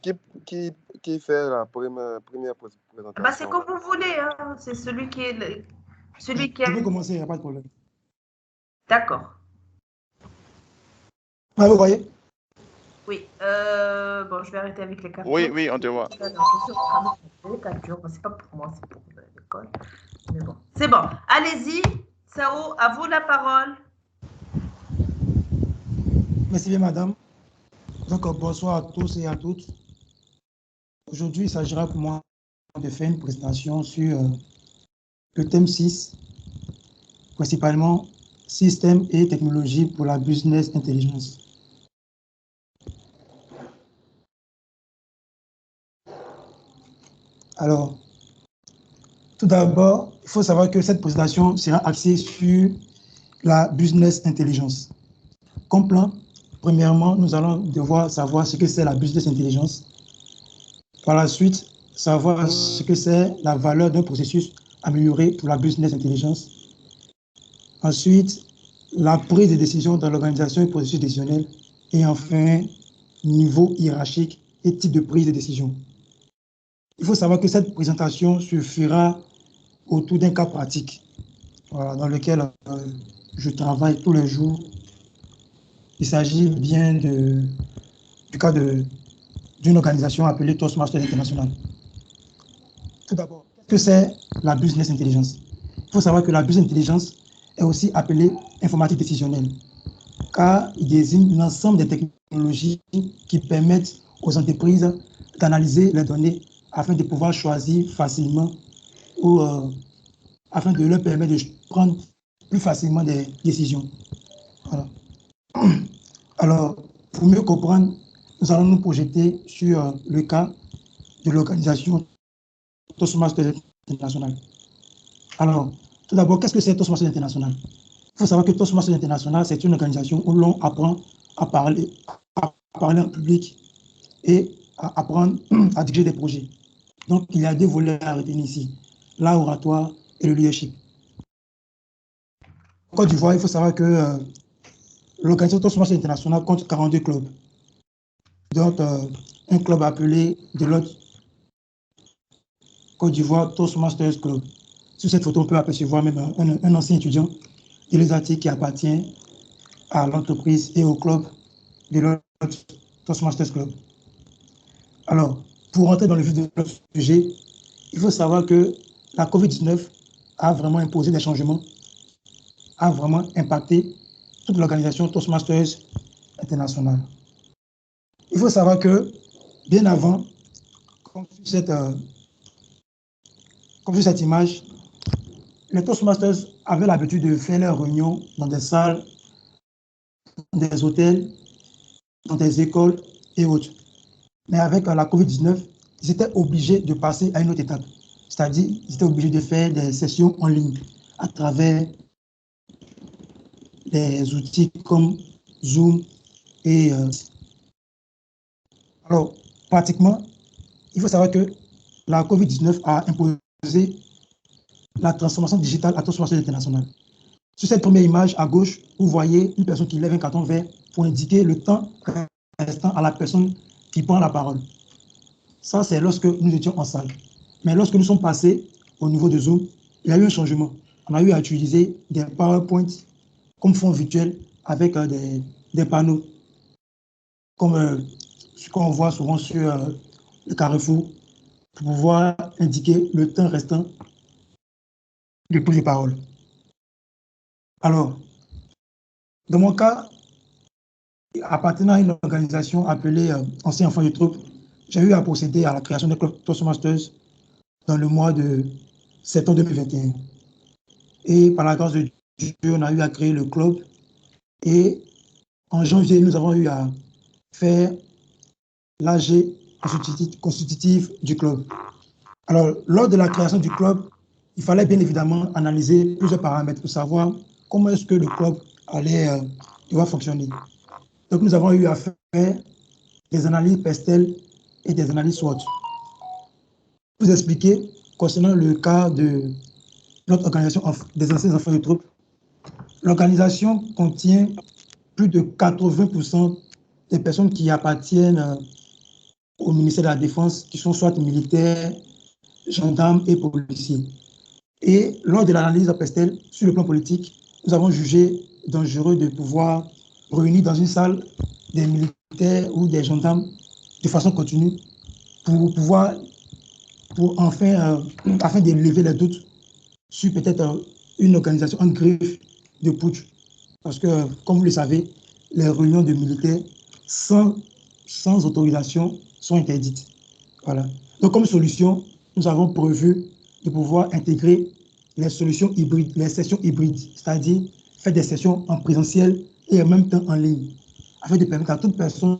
qui, qui, qui fait la première Bah, c'est présentation? comme vous voulez, hein. C'est celui qui est celui qui Je peux a. commencer, il n'y a pas de problème. D'accord. Ah, vous voyez? Oui. Bon, je vais arrêter avec les captures. Oui, oui, on te voit. Les captures, c'est pas pour moi, c'est pour l'école. Mais bon, c'est bon. Allez-y, Sao, à vous la parole. Merci bien, madame. Donc, bonsoir à tous et à toutes. Aujourd'hui, il s'agira pour moi de faire une présentation sur le thème 6, principalement système et technologie pour la business intelligence. Alors, tout d'abord, il faut savoir que cette présentation sera axée sur la business intelligence. Comme plan, premièrement, nous allons devoir savoir ce que c'est la business intelligence. Par la suite, savoir ce que c'est la valeur d'un processus amélioré pour la business intelligence. Ensuite, la prise de décision dans l'organisation et processus décisionnel. Et enfin, niveau hiérarchique et type de prise de décision. Il faut savoir que cette présentation se fera autour d'un cas pratique, voilà, dans lequel je travaille tous les jours. Il s'agit bien du cas d'une organisation appelée Toastmasters International. Tout d'abord, qu'est-ce que c'est la business intelligence? Il faut savoir que la business intelligence est aussi appelée informatique décisionnelle, car il désigne l'ensemble des technologies qui permettent aux entreprises d'analyser les données afin de pouvoir choisir facilement ou afin de leur permettre de prendre plus facilement des décisions. Voilà. Alors, pour mieux comprendre, nous allons nous projeter sur le cas de l'organisation Toastmasters International. Alors, tout d'abord, qu'est-ce que c'est Toastmasters International? Il faut savoir que Toastmasters International, c'est une organisation où l'on apprend à parler en public et à apprendre à diriger des projets. Donc, il y a deux volets à retenir ici, l'oratoire et le leadership. En Côte d'Ivoire, il faut savoir que l'organisation Toastmasters International compte 42 clubs. Donc, un club appelé Deloitte Côte d'Ivoire Toastmasters Club. Sur cette photo, on peut apercevoir même un ancien étudiant de l'ESAT qui appartient à l'entreprise et au club de Toastmasters Club. Alors, pour rentrer dans le vif du sujet, il faut savoir que la COVID-19 a vraiment imposé des changements, a vraiment impacté toute l'organisation Toastmasters International. Il faut savoir que, bien avant, comme sur cette image, les Toastmasters avaient l'habitude de faire leurs réunions dans des salles, dans des hôtels, dans des écoles et autres. Mais avec la COVID-19, ils étaient obligés de passer à une autre étape. C'est-à-dire, ils étaient obligés de faire des sessions en ligne à travers des outils comme Zoom et... Alors, pratiquement, il faut savoir que la COVID-19 a imposé la transformation digitale à Toastmasters International. Sur cette première image à gauche, vous voyez une personne qui lève un carton vert pour indiquer le temps restant à la personne qui prend la parole. Ça, c'est lorsque nous étions en salle. Mais lorsque nous sommes passés au niveau de Zoom, il y a eu un changement. On a eu à utiliser des PowerPoint comme fond virtuel avec des panneaux, comme ce qu'on voit souvent sur le Carrefour, pour pouvoir indiquer le temps restant de prise de parole. Alors, dans mon cas, appartenant à une organisation appelée Anciens Enfants de Troupe, j'ai eu à procéder à la création de club Toastmasters dans le mois de septembre 2021. Et par la grâce de Dieu, on a eu à créer le club. Et en janvier, nous avons eu à faire l'AG constitutif du club. Alors, lors de la création du club, il fallait bien évidemment analyser plusieurs paramètres pour savoir comment est-ce que le club allait devoir fonctionner. Donc, nous avons eu à faire des analyses PESTEL et des analyses SWOT. Vous expliquer concernant le cas de notre organisation des anciens enfants de troupe. L'organisation contient plus de 80% des personnes qui appartiennent au ministère de la Défense, qui sont soit militaires, gendarmes et policiers. Et lors de l'analyse à Pestel, sur le plan politique, nous avons jugé dangereux de pouvoir réunir dans une salle des militaires ou des gendarmes de façon continue pour pouvoir, afin d'élever les doutes sur peut-être une organisation en griffe de putsch. Parce que, comme vous le savez, les réunions de militaires sans autorisation sont interdites. Voilà. Donc, comme solution, nous avons prévu de pouvoir intégrer les solutions hybrides, les sessions hybrides, c'est-à-dire faire des sessions en présentiel et en même temps en ligne, afin de permettre à toute personne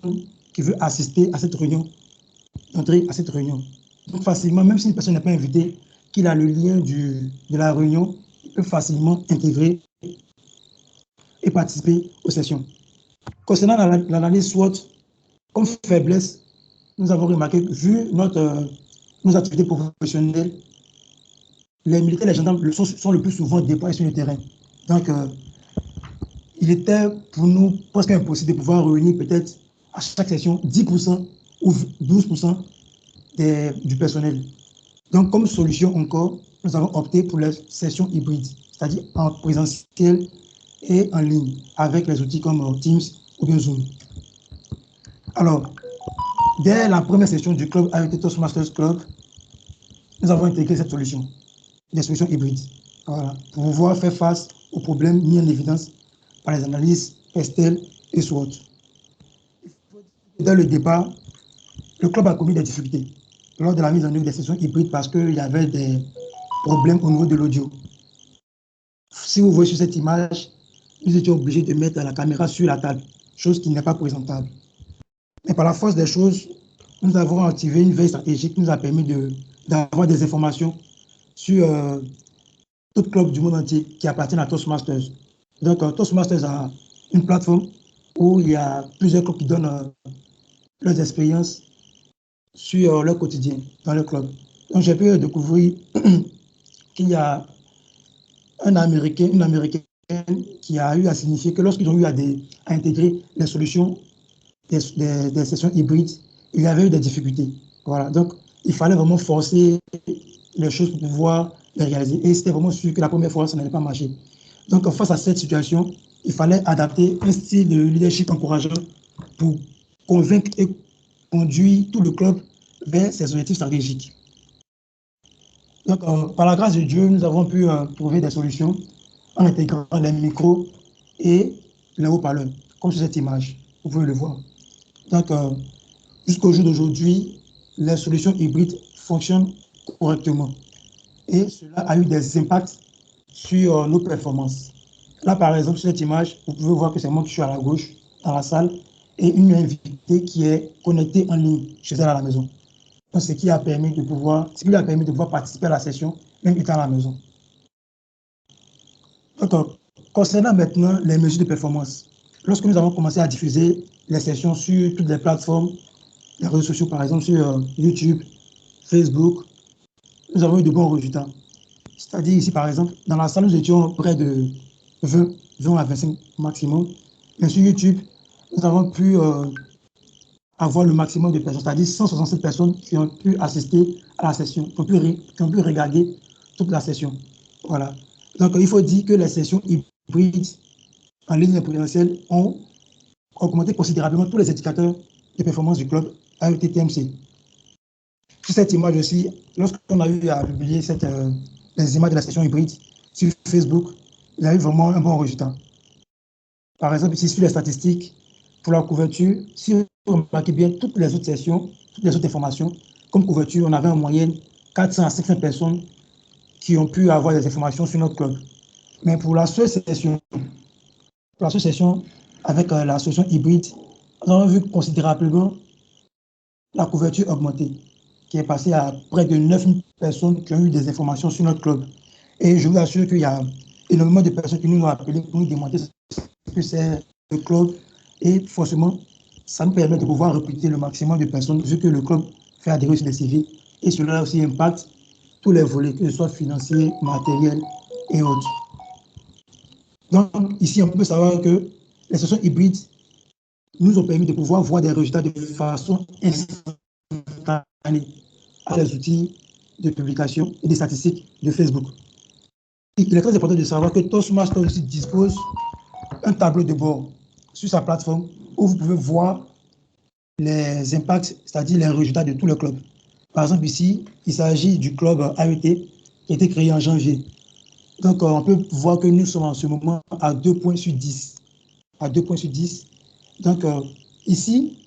qui veut assister à cette réunion d'entrer à cette réunion. Donc, facilement, même si une personne n'est pas invitée, qu'il a le lien de la réunion, il peut facilement intégrer et participer aux sessions. Concernant l'analyse SWOT, comme faiblesse, nous avons remarqué, vu nos activités professionnelles, les militaires et les gendarmes sont le plus souvent déployés sur le terrain. Donc, il était pour nous presque impossible de pouvoir réunir peut-être à chaque session 10% ou 12% du personnel. Donc, comme solution encore, nous avons opté pour les sessions hybrides, c'est-à-dire en présentiel et en ligne, avec les outils comme Teams ou bien Zoom. Alors, dès la première session du club AET Toastmasters Club, nous avons intégré cette solution, des solutions hybrides, voilà, pour pouvoir faire face aux problèmes mis en évidence par les analyses Pestel et SWOT. Dès le départ, le club a commis des difficultés lors de la mise en œuvre des sessions hybrides parce qu'il y avait des problèmes au niveau de l'audio. Si vous voyez sur cette image, nous étions obligés de mettre la caméra sur la table, chose qui n'est pas présentable. Mais par la force des choses, nous avons activé une veille stratégique qui nous a permis d'avoir des informations sur tout club du monde entier qui appartiennent à Toastmasters. Donc, Toastmasters a une plateforme où il y a plusieurs clubs qui donnent leurs expériences sur leur quotidien dans le club. Donc, j'ai pu découvrir qu'il y a une Américaine qui a eu à signifier que lorsqu'ils ont eu à intégrer les solutions des sessions hybrides, il y avait eu des difficultés. Voilà. Donc, il fallait vraiment forcer les choses pour pouvoir les réaliser. Et c'était vraiment sûr que la première fois, ça n'allait pas marcher. Donc, face à cette situation, il fallait adapter un style de leadership encourageant pour convaincre et conduire tout le club vers ses objectifs stratégiques. Donc, par la grâce de Dieu, nous avons pu trouver des solutions en intégrant les micros et les haut-parleurs, comme sur cette image. Vous pouvez le voir. Donc, jusqu'au jour d'aujourd'hui, les solutions hybrides fonctionnent correctement. Et cela a eu des impacts sur nos performances. Là, par exemple, sur cette image, vous pouvez voir que c'est moi qui suis à la gauche, dans la salle, et une invitée qui est connectée en ligne chez elle à la maison. Donc, ce qui lui a permis de pouvoir participer à la session, même étant à la maison. Donc, concernant maintenant les mesures de performance, lorsque nous avons commencé à diffuser les sessions sur toutes les plateformes, les réseaux sociaux, par exemple sur YouTube, Facebook, nous avons eu de bons résultats. C'est-à-dire ici, par exemple, dans la salle, nous étions près de 20 à 25 maximum. Mais sur YouTube, nous avons pu avoir le maximum de personnes, c'est-à-dire 167 personnes qui ont pu assister à la session, qui ont pu regarder toute la session. Voilà. Donc, il faut dire que les sessions hybrides en ligne et présentielle ont augmenté considérablement tous les indicateurs de performance du club AET-TMC. Sur cette image aussi, lorsqu'on a eu à publier les images de la session hybride sur Facebook, il y a eu vraiment un bon résultat. Par exemple, ici, sur les statistiques, pour la couverture, si vous remarquez bien, toutes les autres sessions, toutes les autres informations, comme couverture, on avait en moyenne 400 à 500 personnes qui ont pu avoir des informations sur notre club. Mais pour la seule session avec la solution hybride, nous avons vu considérablement la couverture augmenter, qui est passée à près de 9000 personnes qui ont eu des informations sur notre club. Et je vous assure qu'il y a énormément de personnes qui nous ont appelés pour nous demander ce que c'est le club. Et forcément, ça nous permet de pouvoir recruter le maximum de personnes, vu que le club fait adhérer sur les CV. Et cela aussi impacte tous les volets, que ce soit financier, matériel et autres. Donc, ici, on peut savoir que les sessions hybrides nous ont permis de pouvoir voir des résultats de façon instantanée. instantanée à les outils de publication et des statistiques de Facebook. Il est très important de savoir que Toastmasters aussi dispose un tableau de bord sur sa plateforme où vous pouvez voir les impacts, c'est-à-dire les résultats de tout le club. Par exemple, ici, il s'agit du club AET qui a été créé en janvier. Donc, on peut voir que nous sommes en ce moment à 2 points sur 10. À 2 points sur 10. Donc, ici,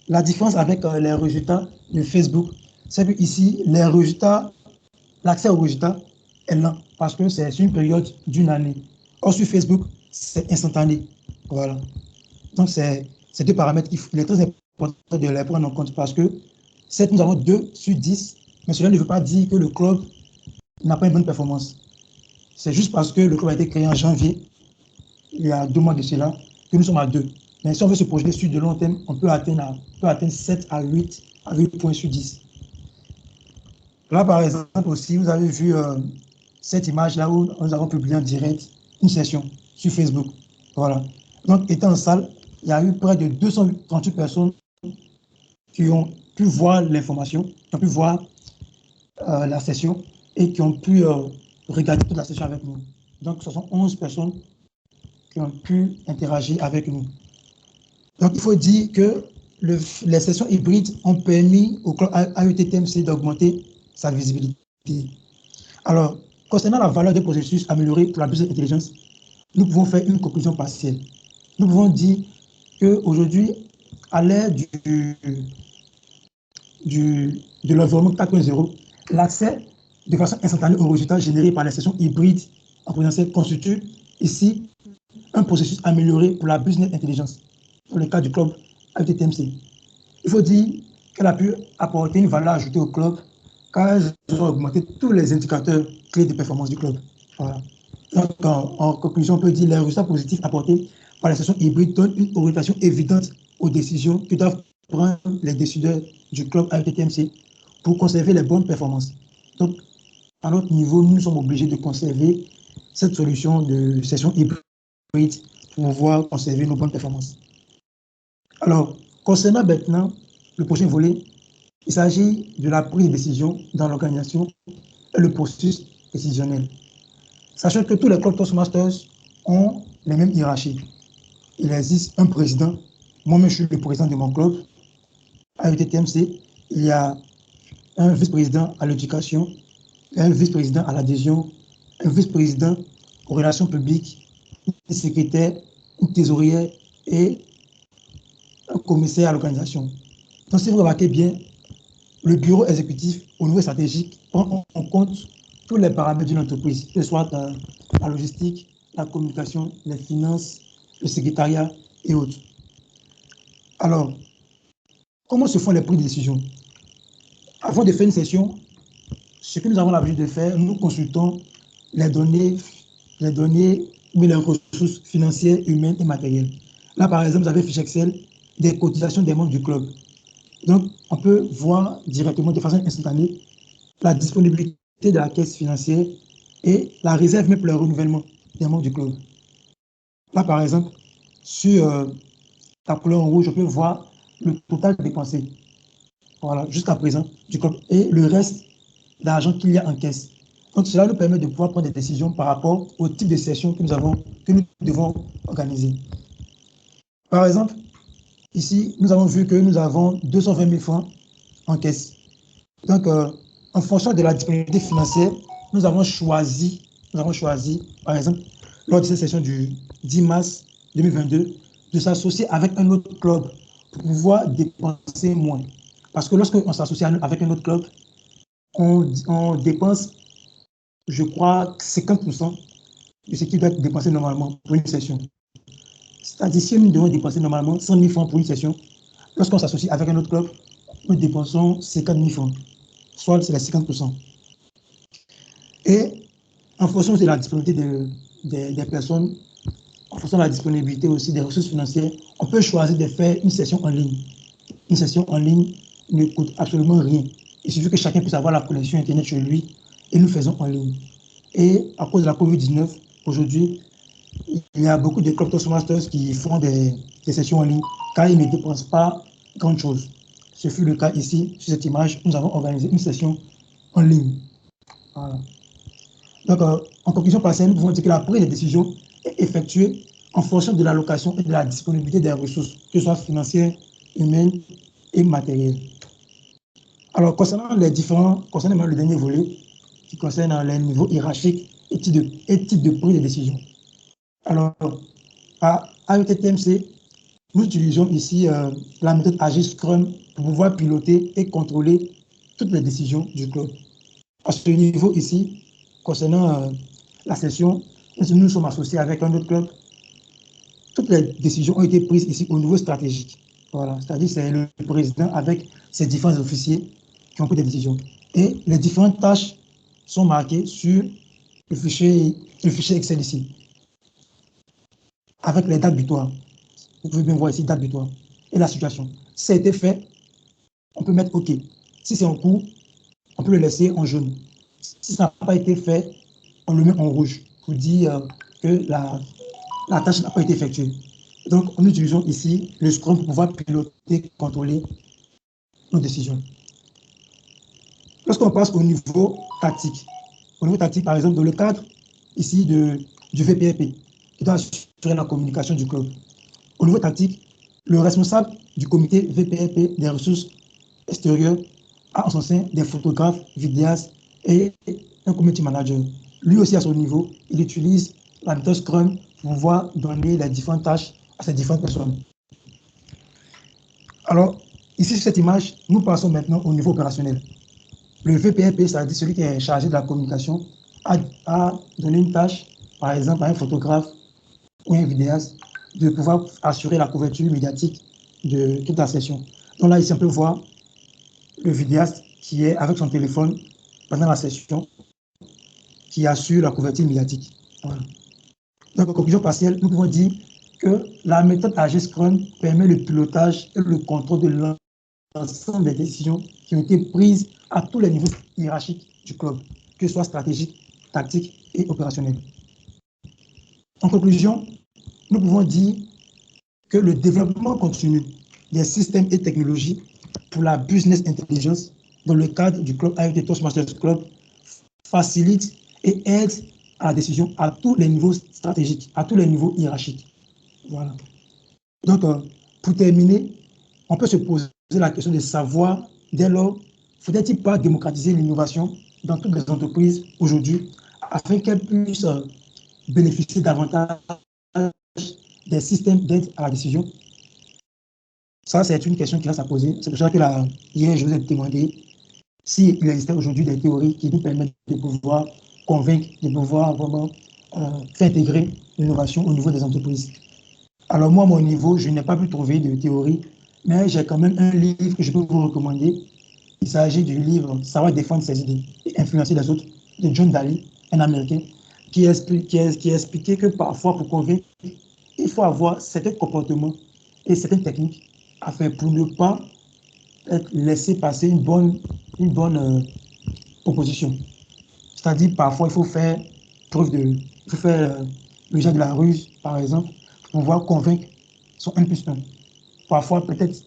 la différence avec les résultats de Facebook, c'est que ici, les résultats, l'accès aux résultats est lent parce que c'est sur une période d'une année. Or, sur Facebook, c'est instantané. Voilà. Donc, c'est ces deux paramètres, il est très important de les prendre en compte parce que certes, nous avons 2 sur 10, mais cela ne veut pas dire que le club n'a pas une bonne performance. C'est juste parce que le club a été créé en janvier, il y a 2 mois de cela, que nous sommes à 2. Mais si on veut se projeter sur de long terme, on peut atteindre 7 à 8 points sur 10. Là, par exemple, aussi, vous avez vu cette image-là où nous avons publié en direct une session sur Facebook. Voilà. Donc, étant en salle, il y a eu près de 238 personnes qui ont pu voir l'information, qui ont pu voir la session et qui ont pu regarder toute la session avec nous. Donc, ce sont 11 personnes qui ont pu interagir avec nous. Donc, il faut dire que les sessions hybrides ont permis au club AET-TMC d'augmenter sa visibilité. Alors, concernant la valeur des processus améliorés pour la business intelligence, nous pouvons faire une conclusion partielle. Nous pouvons dire qu'aujourd'hui, à l'ère de l'environnement 4.0, l'accès de façon instantanée aux résultats générés par les sessions hybrides en présentiel constitue ici un processus amélioré pour la business intelligence, dans le cas du club AET-TMC. Il faut dire qu'elle a pu apporter une valeur ajoutée au club car elles ont augmenté tous les indicateurs clés de performance du club. Voilà. Donc, en conclusion, on peut dire que les résultats positifs apportés par les sessions hybrides donnent une orientation évidente aux décisions que doivent prendre les décideurs du club AET-TMC pour conserver les bonnes performances. Donc, à notre niveau, nous sommes obligés de conserver cette solution de session hybride pour pouvoir conserver nos bonnes performances. Alors, concernant maintenant le prochain volet, il s'agit de la prise de décision dans l'organisation et le processus décisionnel. Sachant que tous les clubs Toastmasters ont les mêmes hiérarchies. Il existe un président. Moi-même, je suis le président de mon club. À AET-TMC, il y a un vice-président à l'éducation, un vice-président à l'adhésion, un vice-président aux relations publiques, un secrétaire, une trésorière et un commissaire à l'organisation. Donc, si vous remarquez bien, le bureau exécutif au niveau stratégique prend en compte tous les paramètres d'une entreprise, que ce soit la logistique, la communication, les finances, le secrétariat et autres. Alors, comment se font les prises de décision? Avant de faire une session, ce que nous avons l'habitude de faire, nous consultons les données ou les ressources financières, humaines et matérielles. Là, par exemple, vous avez fiche Excel des cotisations des membres du club. Donc, on peut voir directement de façon instantanée la disponibilité de la caisse financière et la réserve même pour le renouvellement des membres du club. Là, par exemple, sur la couleur en rouge, on peut voir le total dépensé, voilà, jusqu'à présent du club et le reste d'argent qu'il y a en caisse. Donc, cela nous permet de pouvoir prendre des décisions par rapport au type de session que nous devons organiser. Par exemple, ici, nous avons vu que nous avons 220 000 francs en caisse. Donc, en fonction de la disponibilité financière, nous avons choisi, par exemple, lors de cette session du 10 mars 2022, de s'associer avec un autre club pour pouvoir dépenser moins. Parce que lorsqu'on s'associe avec un autre club, on dépense, je crois, 50% de ce qui doit être dépensé normalement pour une session. C'est-à-dire, si nous devons dépenser normalement 100 000 francs pour une session, lorsqu'on s'associe avec un autre club, nous dépensons 50 000 francs, soit c'est les 50%. Et en fonction de la disponibilité des personnes, en fonction de la disponibilité aussi des ressources financières, on peut choisir de faire une session en ligne. Une session en ligne ne coûte absolument rien. Il suffit que chacun puisse avoir la connexion Internet chez lui et nous faisons en ligne. Et à cause de la COVID-19, aujourd'hui, il y a beaucoup de clubs Toastmasters qui font des sessions en ligne car ils ne dépensent pas grand-chose. Ce fut le cas ici, sur cette image, nous avons organisé une session en ligne. Voilà. Donc, en conclusion partielle, nous pouvons dire que la prise de décision est effectuée en fonction de l'allocation et de la disponibilité des ressources, que ce soit financières, humaines et matérielles. Alors, concernant le dernier volet, qui concerne les niveaux hiérarchiques et types de prise de décision. Alors, à AETTMC, nous utilisons ici la méthode Agile Scrum pour pouvoir piloter et contrôler toutes les décisions du club. À ce niveau ici, concernant la session, nous sommes associés avec un autre club. Toutes les décisions ont été prises ici au niveau stratégique. Voilà, c'est-à-dire c'est le président avec ses différents officiers qui ont pris des décisions. Et les différentes tâches sont marquées sur le fichier Excel ici, avec les dates butoirs. Vous pouvez bien voir ici, date butoir. Et la situation. Si ça a été fait, on peut mettre OK. Si c'est en cours, on peut le laisser en jaune. Si ça n'a pas été fait, on le met en rouge pour dire que la tâche n'a pas été effectuée. Donc, nous utilisons ici le Scrum pour pouvoir piloter, contrôler nos décisions. Lorsqu'on passe au niveau tactique, par exemple, dans le cadre ici du VPRP, qui doit assurer la communication du club. Au niveau tactique, le responsable du comité VPRP des ressources extérieures a en son sein des photographes, vidéastes et un community manager. Lui aussi, à son niveau, il utilise la méthode Scrum pour pouvoir donner les différentes tâches à ces différentes personnes. Alors, ici, sur cette image, nous passons maintenant au niveau opérationnel. Le VPRP, c'est-à-dire celui qui est chargé de la communication, a donné une tâche, par exemple, à un photographe ou un vidéaste, de pouvoir assurer la couverture médiatique de toute la session. Donc là, ici, on peut voir le vidéaste qui est avec son téléphone pendant la session, qui assure la couverture médiatique. Voilà. Donc, en conclusion partielle, nous pouvons dire que la méthode Agile Scrum permet le pilotage et le contrôle de l'ensemble des décisions qui ont été prises à tous les niveaux hiérarchiques du club, que ce soit stratégique, tactique et opérationnel. En conclusion, nous pouvons dire que le développement continu des systèmes et technologies pour la business intelligence dans le cadre du club AET Toastmasters Club facilite et aide à la décision à tous les niveaux stratégiques, à tous les niveaux hiérarchiques. Voilà. Donc, pour terminer, on peut se poser la question de savoir, dès lors, faudrait-il pas démocratiser l'innovation dans toutes les entreprises aujourd'hui afin qu'elles puissent bénéficier davantage des systèmes d'aide à la décision? Ça, c'est une question qui reste à poser. C'est pour ça que hier, je vous ai demandé s'il existait aujourd'hui des théories qui nous permettent de pouvoir convaincre, de pouvoir vraiment faire intégrer l'innovation au niveau des entreprises. Alors moi, à mon niveau, je n'ai pas pu trouver de théorie, mais j'ai quand même un livre que je peux vous recommander. Il s'agit du livre « Savoir défendre ses idées et influencer les autres » de John Daly, un Américain, qui expliquait que parfois, pour convaincre, il faut avoir certains comportements et certaines techniques à faire pour ne pas laisser passer une bonne proposition. C'est-à-dire, parfois, il faut faire le jeu de la ruse, par exemple, pour pouvoir convaincre son 1+1. Parfois, peut-être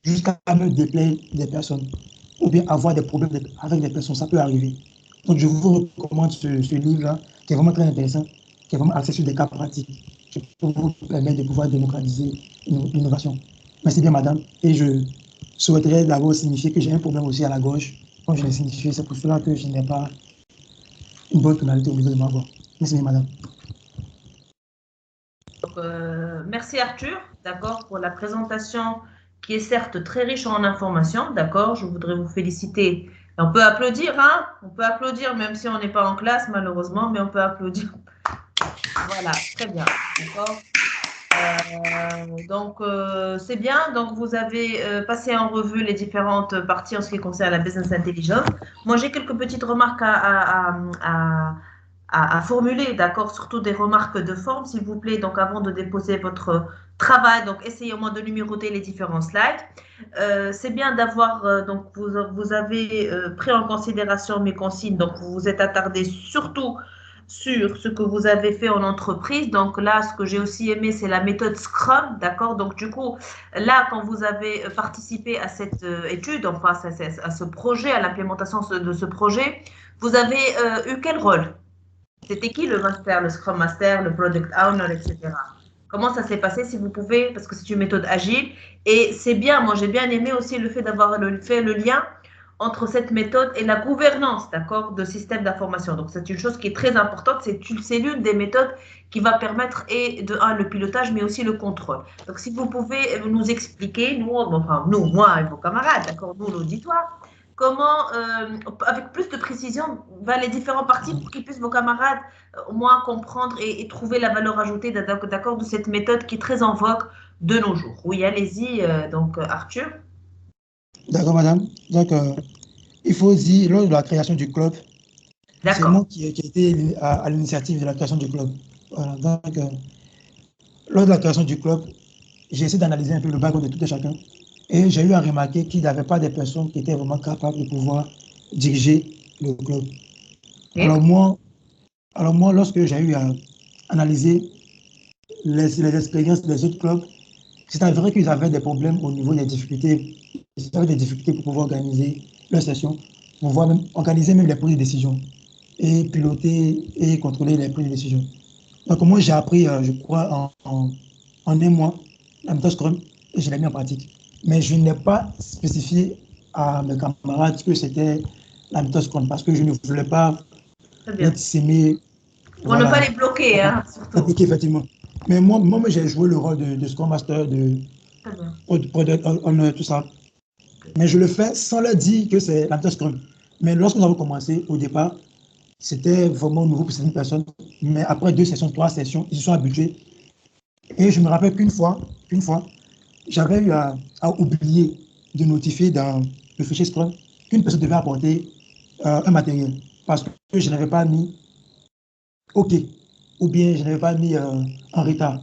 jusqu'à me déplaire des personnes ou bien avoir des problèmes avec des personnes, ça peut arriver. Donc, je vous recommande ce livre-là, qui est vraiment très intéressant, qui est vraiment axé sur des cas pratiques, qui peut vous permettre de pouvoir démocratiser l'innovation. Merci bien, madame. Et je souhaiterais d'abord signifier que j'ai un problème aussi à la gauche. Comme je l'ai signifié, c'est pour cela que je n'ai pas une bonne tonalité au niveau de ma voix. Merci bien, madame. Donc, merci Arthur, d'accord, pour la présentation qui est certes très riche en informations, d'accord. Je voudrais vous féliciter. On peut applaudir, hein. On peut applaudir même si on n'est pas en classe malheureusement, mais on peut applaudir. Voilà, très bien, d'accord. Donc, c'est bien. Donc, vous avez passé en revue les différentes parties en ce qui concerne la business intelligence. Moi, j'ai quelques petites remarques à formuler, d'accord, surtout des remarques de forme, s'il vous plaît. Donc, avant de déposer votre travail, donc essayez au moins de numéroter les différents slides. C'est bien d'avoir, donc vous avez pris en considération mes consignes, donc vous vous êtes attardé surtout sur ce que vous avez fait en entreprise. Donc là, ce que j'ai aussi aimé, c'est la méthode Scrum, d'accord? Donc du coup, là, quand vous avez participé à cette étude, enfin à ce projet, à l'implémentation de ce projet, vous avez eu quel rôle? C'était qui le master, le Scrum Master, le Product Owner, etc. Comment ça s'est passé, si vous pouvez, parce que c'est une méthode agile. Et c'est bien, moi j'ai bien aimé aussi le fait d'avoir fait le lien entre cette méthode et la gouvernance, d'accord, de système d'information. Donc c'est une chose qui est très importante, c'est l'une des méthodes qui va permettre, et de un, le pilotage, mais aussi le contrôle. Donc si vous pouvez nous expliquer, nous, enfin nous, moi et vos camarades, d'accord, nous, l'auditoire, comment, avec plus de précision, les différents parties pour qu'ils puissent, vos camarades, au moins comprendre et trouver la valeur ajoutée d'accord, de cette méthode qui est très en vogue de nos jours. Oui, allez-y, donc Arthur. D'accord, madame. Donc, il faut dire, lors de la création du club, c'est moi qui ai été à l'initiative de la création du club. Voilà, donc, lors de la création du club, j'ai essayé d'analyser un peu le background de tout et chacun. Et j'ai eu à remarquer qu'il n'y avait pas des personnes qui étaient vraiment capables de pouvoir diriger le club. Okay. Alors moi, lorsque j'ai eu à analyser les expériences des autres clubs, c'est vrai qu'ils avaient des problèmes au niveau des difficultés. Ils avaient des difficultés pour pouvoir organiser leurs sessions, pour pouvoir même organiser même les prises de décision et piloter et contrôler les prises de décision. Donc moi, j'ai appris, je crois, en un mois, la méthode Scrum, et je l'ai mis en pratique. Mais je n'ai pas spécifié à mes camarades que c'était la méthode Scrum parce que je ne voulais pas être sémé. Pour ne pas les bloquer, hein, surtout. Bloquer, effectivement. Mais moi j'ai joué le rôle de Scrum Master, de tout ça. Mais je le fais sans leur dire que c'est la méthode Scrum. Mais lorsque nous avons commencé, au départ, c'était vraiment nouveau pour certaines personnes. Mais après 2 sessions, 3 sessions, ils se sont habitués. Et je me rappelle qu'une fois, j'avais eu à oublier de notifier dans le fichier Scrum qu'une personne devait apporter un matériel parce que je n'avais pas mis OK ou bien je n'avais pas mis en retard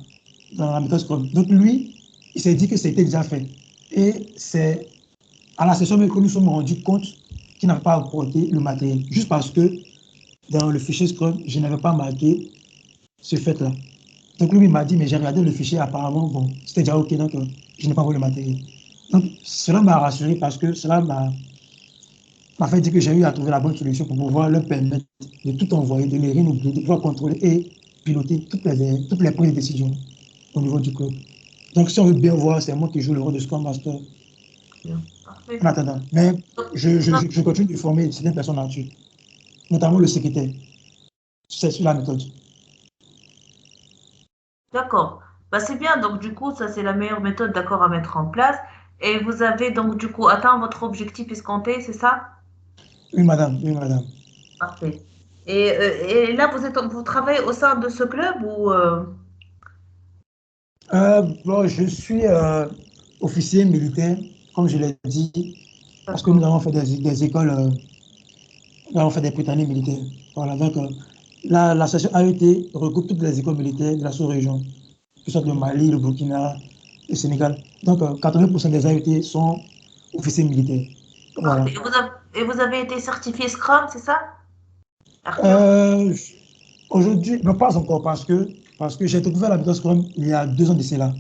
dans la méthode Scrum. Donc lui, il s'est dit que c'était déjà fait. Et c'est à la session que nous nous sommes rendus compte qu'il n'avait pas apporté le matériel, juste parce que dans le fichier Scrum, je n'avais pas marqué ce fait-là. Donc lui, il m'a dit, mais j'ai regardé le fichier, apparemment, bon, c'était déjà OK, donc je n'ai pas envoyé le matériel. Donc cela m'a rassuré parce que cela m'a fait dire que j'ai eu à trouver la bonne solution pour pouvoir leur permettre de tout envoyer, de ne rien oublier, de pouvoir contrôler et piloter toutes les prises de décision au niveau du club. Donc si on veut bien voir, c'est moi qui joue le rôle de Scrum Master. En attendant, mais je continue de former certaines personnes là-dessus, notamment le secrétaire. C'est sur la méthode. D'accord. Bah, c'est bien, donc du coup, ça c'est la meilleure méthode, d'accord, à mettre en place. Et vous avez donc du coup atteint votre objectif escompté, c'est ça? Oui, madame, oui, madame. Parfait. Et là, vous travaillez au sein de ce club ou Bon, je suis officier militaire, comme je l'ai dit, parce que nous avons fait des écoles, nous avons fait des Britanniques militaires. Voilà, donc la session AET regroupe toutes les écoles militaires de la sous-région, que ce soit le Mali, le Burkina, le Sénégal. Donc 80% des AET sont officiers militaires. Voilà. Et vous avez été certifié Scrum, c'est ça? Aujourd'hui, non, pas encore, parce que j'ai découvert la méthode Scrum il y a 2 ans de cela.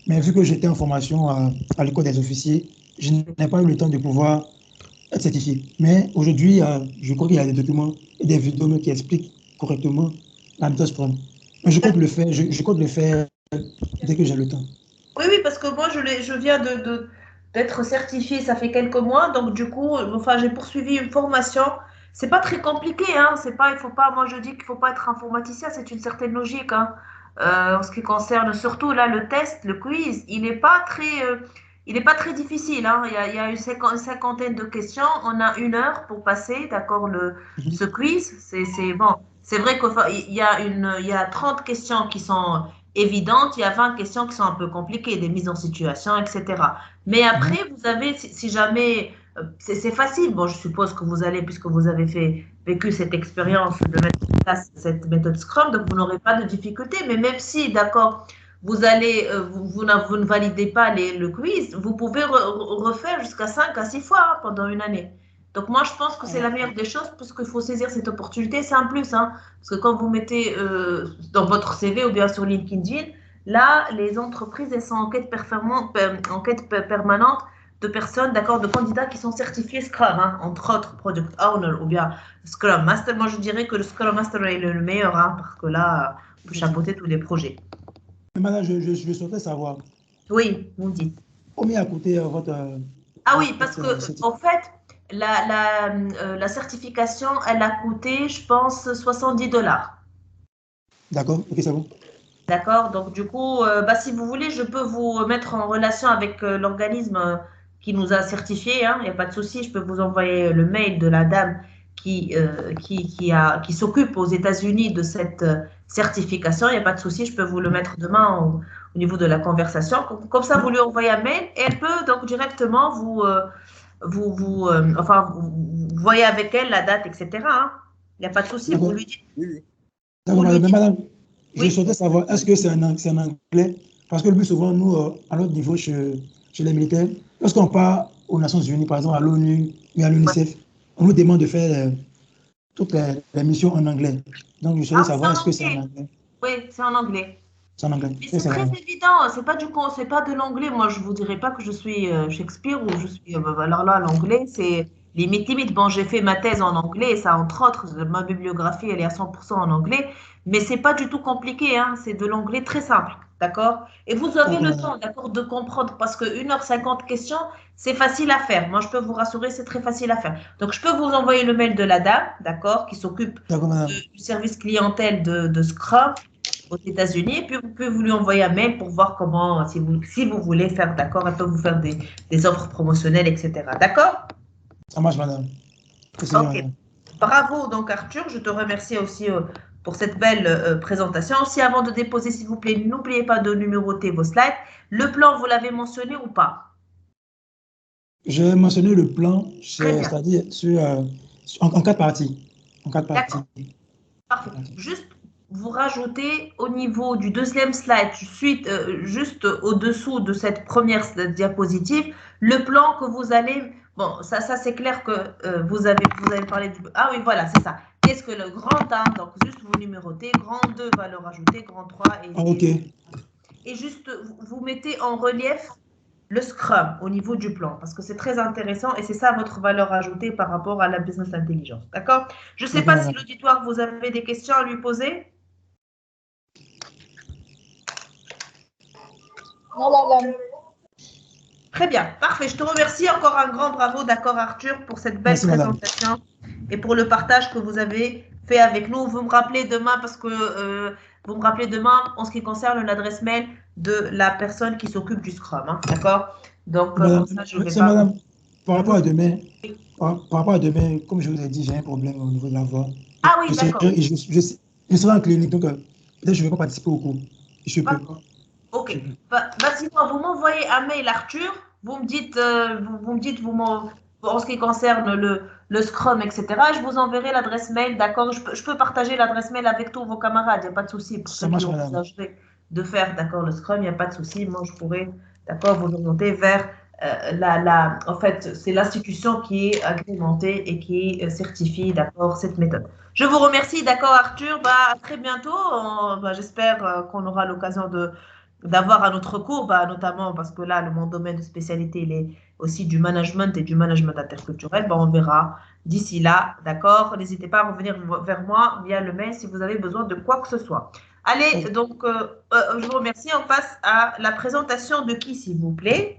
Mais vu que j'étais en formation à l'école des officiers, je n'ai pas eu le temps de pouvoir être certifié. Mais aujourd'hui, je crois qu'il y a des documents et des vidéos qui expliquent correctement la méthode Scrum. Mais je compte le faire, je compte le faire dès que j'ai le temps. Oui, oui, parce que moi, je viens d'être certifiée, ça fait quelques mois. Donc, du coup, enfin, j'ai poursuivi une formation. C'est pas très compliqué, hein. C'est pas, il faut pas, moi, je dis qu'il faut pas être informaticien, c'est une certaine logique, hein. En ce qui concerne surtout là le test, le quiz, il n'est pas très difficile, hein. Il y a une cinquantaine de questions. On a 1 heure pour passer, d'accord, ce quiz. C'est bon. C'est vrai qu'il y a 30 questions qui sont évidentes, il y a 20 questions qui sont un peu compliquées, des mises en situation, etc. Mais après, vous avez, si jamais, c'est facile, bon, je suppose que vous allez, puisque vous avez vécu cette expérience de mettre en place cette méthode Scrum, donc vous n'aurez pas de difficulté, mais même si, d'accord, vous allez, vous ne validez pas le quiz, vous pouvez refaire jusqu'à 5 à 6 fois, hein, pendant une année. Donc, moi, je pense que c'est la meilleure des choses parce qu'il faut saisir cette opportunité. C'est un plus, hein, parce que quand vous mettez dans votre CV ou bien sur LinkedIn, là, les entreprises, elles sont en quête, permanente de personnes, d'accord, de candidats qui sont certifiés Scrum, hein, entre autres Product Owner ou bien Scrum Master. Moi, je dirais que le Scrum Master est le meilleur, hein, parce que là, on peut chapeauter tous les projets. Mais madame, je souhaiterais savoir, Oui, vous me dites. combien a coûté votre... Ah oui, parce que, en fait, la certification, elle a coûté, je pense, $70. D'accord, ok, c'est bon. D'accord? Donc, du coup, si vous voulez, je peux vous mettre en relation avec l'organisme qui nous a certifiés, hein, il n'y a pas de souci. Je peux vous envoyer le mail de la dame qui s'occupe aux États-Unis de cette certification. Il n'y a pas de souci. Je peux vous le mettre demain au niveau de la conversation. Comme ça, vous lui envoyez un mail et elle peut donc directement vous voyez avec elle la date, etc., hein. Il n'y a pas de souci. Vous lui dites. Oui. D'accord, mais madame, je Oui. souhaitais savoir, est-ce que c'est en anglais? Parce que le plus souvent, nous, à notre niveau, chez les militaires, lorsqu'on part aux Nations Unies, par exemple à l'ONU ou à l'UNICEF, on nous demande de faire toutes les missions en anglais. Donc, je souhaitais savoir, est-ce que c'est en anglais? Oui, c'est en anglais. C'est en anglais. Mais c'est très évident, c'est pas c'est pas de l'anglais. Moi, je vous dirais pas que je suis Shakespeare ou je suis. Alors là, l'anglais, c'est limite. Bon, j'ai fait ma thèse en anglais, ça, entre autres, ma bibliographie, elle est à 100% en anglais, mais c'est pas du tout compliqué, hein. C'est de l'anglais très simple, d'accord? Et vous avez le temps, d'accord, de comprendre, parce que 1h50 questions, c'est facile à faire. Moi, je peux vous rassurer, c'est très facile à faire. Donc, je peux vous envoyer le mail de la dame, d'accord, qui s'occupe du service clientèle de Scrum aux États-Unis, et puis vous pouvez lui envoyer un mail pour voir comment, si vous voulez faire, d'accord, elle peut vous faire des offres promotionnelles, etc. D'accord? Ça marche, madame. Ok. Madame. Bravo, donc Arthur, je te remercie aussi pour cette belle présentation. Aussi, avant de déposer, s'il vous plaît, n'oubliez pas de numéroter vos slides. Le plan, vous l'avez mentionné ou pas? J'ai mentionné le plan, c'est-à-dire en 4 parties. En 4 parties. Parfait. Juste, vous rajoutez au niveau du deuxième slide, juste au-dessous de cette première diapositive, le plan que vous allez. Bon, ça c'est clair que vous avez parlé du. Ah oui, voilà, c'est ça. Qu'est-ce que le grand 1? Donc, juste vous numérotez, grand 2, valeur ajoutée, grand 3. Et juste, vous mettez en relief le Scrum au niveau du plan, parce que c'est très intéressant et c'est ça votre valeur ajoutée par rapport à la business intelligence. D'accord? Je ne sais pas si l'auditoire, vous avez des questions à lui poser. Non, madame. Très bien, parfait. Je te remercie encore un grand bravo, d'accord Arthur, pour cette belle présentation et pour le partage que vous avez fait avec nous. Vous me rappelez demain, parce que vous me rappelez demain en ce qui concerne l'adresse mail de la personne qui s'occupe du Scrum, hein, d'accord? Donc, madame, ça, je vais pas... madame, par rapport à demain, comme je vous ai dit, j'ai un problème au niveau de la voix. Ah oui, d'accord. Je serai en clinique, donc peut-être je ne vais pas participer au cours. Je peux. Ok. Sinon, vous m'envoyez un mail, Arthur. Vous me dites, en ce qui concerne le Scrum, etc. Je vous enverrai l'adresse mail, d'accord? Je peux partager l'adresse mail avec tous vos camarades, il n'y a pas de souci. Pour ceux qui ont envisagé de faire, d'accord, le Scrum, il n'y a pas de souci. Moi, je pourrais, d'accord, vous orienter vers en fait, c'est l'institution qui est agrémentée et qui certifie, d'accord, cette méthode. Je vous remercie, d'accord, Arthur. À très bientôt. J'espère qu'on aura l'occasion d'avoir un autre cours, notamment parce que là, mon domaine de spécialité, il est aussi du management et du management interculturel. On verra d'ici là, d'accord? N'hésitez pas à revenir vers moi via le mail si vous avez besoin de quoi que ce soit. Allez, donc, je vous remercie. On passe à la présentation de qui, s'il vous plaît?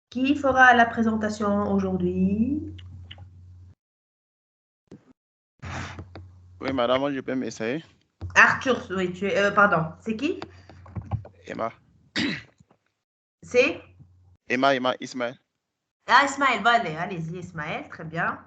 Qui fera la présentation aujourd'hui? Oui, madame, je peux m'essayer. Arthur, oui, pardon, c'est qui? Emma. C'est? Emma, Ismaël. Ah, Ismaël, allez-y, Ismaël, très bien.